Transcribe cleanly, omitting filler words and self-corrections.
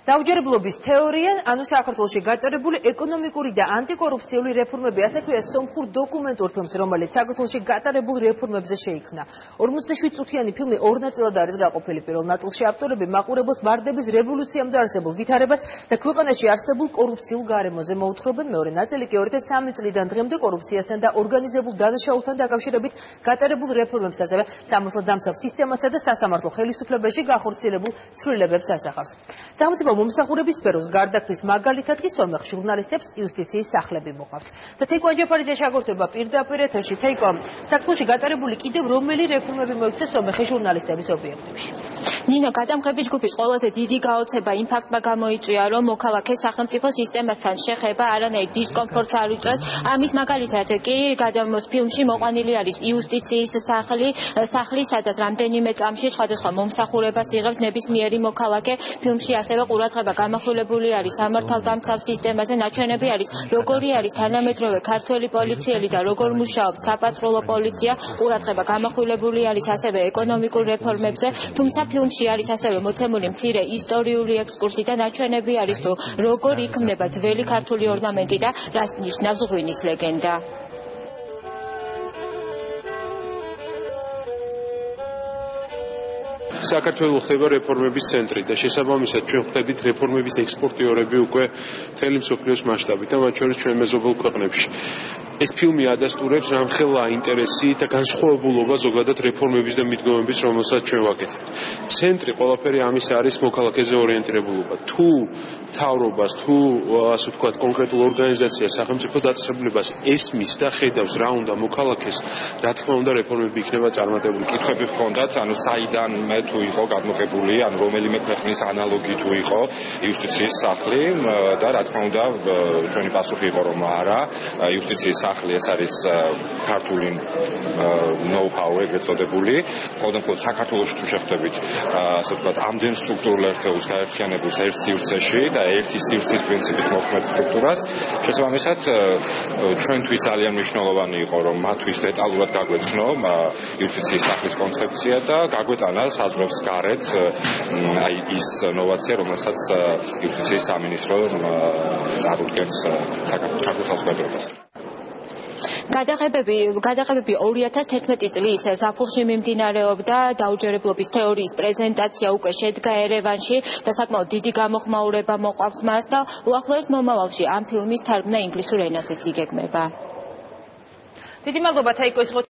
დაუჯერებლობის თეორია, ანუ საქართველოში გატარებული ეკონომიკური და ანტიკორუფციული რეფორმები, ასე ქვია სომხურ დოკუმენტურ ფილმს, რომელიც საქართველოში გატარებულ რეფორმებზე შეიქმნა. 47 წუთიანი ფილმი ორ ნაწილად არის გაყოფილი. პირველ ნაწილში ავტორები მაყურებელს ვარდების რევოლუციამდე არსებულ ვითარებას და ქვეყანაში არსებულ კორუფციულ გარემოზე მოუთხრობენ. მეორე ნაწილი კი 2003 წლიდან დღემდე კორუფციასთან და ორგანიზებულ დანაშაულთან დაკავშირებით გატარებულ რეფორმებს, ასევე სამართალდამცავ სისტემასა და სასამართლო ხელისუფლებაში გახორციელებულ ცვლილებებს ასახავს. სახელმწიფო მომსახურების სფეროს გარდაქმნის მაგალითად კი სომეხ ჟურნალისტებს იუსტიციის სახლები მოყავთ. და თეიკო აჯაფარიძე შეგორდება პირდაპირ ეთერში. თეიკო, საქართველოში გატარებული კიდევ რომელი რეფორმები მოიქცა სომეხი ჟურნალისტების ობიექტივში? ნინო, გადამღები ჯგუფის ყველაზე დიდი გაოცება იმ ფაქტმა გამოიწვია, რომ მოქალაქე სახელმწიფო სისტემასთან შეხება არანაირ დისკომფორტს არ უწევს. ამის მაგალითად კი გადამოს ფილმში მოყვანილი არის იუსტიციის სახლი, სადაც რამდენიმე წამში სხვადასხვა მომსახურებას იღებს ნებისმიერი მოქალაქე. ფილმში ასევე ყურადღება გამახვილებული არის სამართალდამცავ სისტემაზე, ნაჩვენები არის როგორი არის თანამედროვე ქართველი პოლიციელი და როგორ მუშაობს საპატრულო პოლიცია. ყურადღება გამახვილებული არის ასევე ეკონომიკურ რეფორმებზე, თუმცა ფილმში არის ასევე მოცემული მცირე ისტორიული ექსკურსი და ნაჩვენები არის თუ როგორ იქმნება ძველი ქართული ორნამენტი და რას ნიშნავს ღვინის ლეგენდა. საქართველოს ხდება რეფორმების ცენტრი და შესაბამისად ჩვენ ვხვდებით რეფორმების ექსპორტიორები უკვე მთელი მსოფლიოს მასშტაბით და მათ შორის ჩვენ მეზობელ ქვეყნებში. ეს ფილმი ადასტურებს რამხელა ინტერესი და განსხვავებულობა ზოგადად რეფორმების და მიდგომების, რომელსაც ჩვენ ვაკეთებთ. ცენტრი ყველაფერი ამის არის მოქალაქეზე ორიენტირებულობა. თუ მთავრობას, თუ ასე ვთქვათ, კონკრეტულ ორგანიზაციას, სახელმწიფო დაწესებულებას ესმის და ხედავს რა უნდა მოქალაქეს, რა თქმა უნდა რეფორმები იქნება წარმატებული. კითხვები ჰქონდათ, ანუ საიდან მე თუ იყო გადმოღებული, ან რომელიმე ქვეყნის ანალოგი თუ იყო იუსტიციის სახლი და რა თქმა უნდა ჩვენი პასუხი იყო რომ არა, იუსტიციის სახლი ეს არის ქართული know-how ეგრეთ წოდებული, ყოველდღე საქართველოში თუ შეხვდებით, ასე ვთქვათ, ამდენ სტრუქტურულ ერთეულს გაერთიანებულს ერთ სივრცეში და ერთი სივრცის პრინციპით მოქმედ სტრუქტურას, შესაბამისად ჩვენთვის ძალიან მნიშვნელოვანი იყო რომ მათთვის დეტალურად გაგვეცნო იუსტიციის სახლის კონცეფცია და გაგვეტანა საზღვრებს გარეთ აი ის ნოვაცია, რომელსაც იუსტიციის სამინისტრო წარუდგენს საქართველოს საზოგადოებას. გადაღებები 2011 წლის ზაფხულში მიმდინარეობდა, დაუჯერებლობის თეორიის პრეზენტაცია უკვე შედგა ერევანში და საკმაოდ დიდი გამოხმაურება მოყვა ხმას და უახლოეს მომავალში ამ ფილმის თარგმნა ინგლისურ ენაზეც იგეგმება. დიდი მადლობა თეიკო.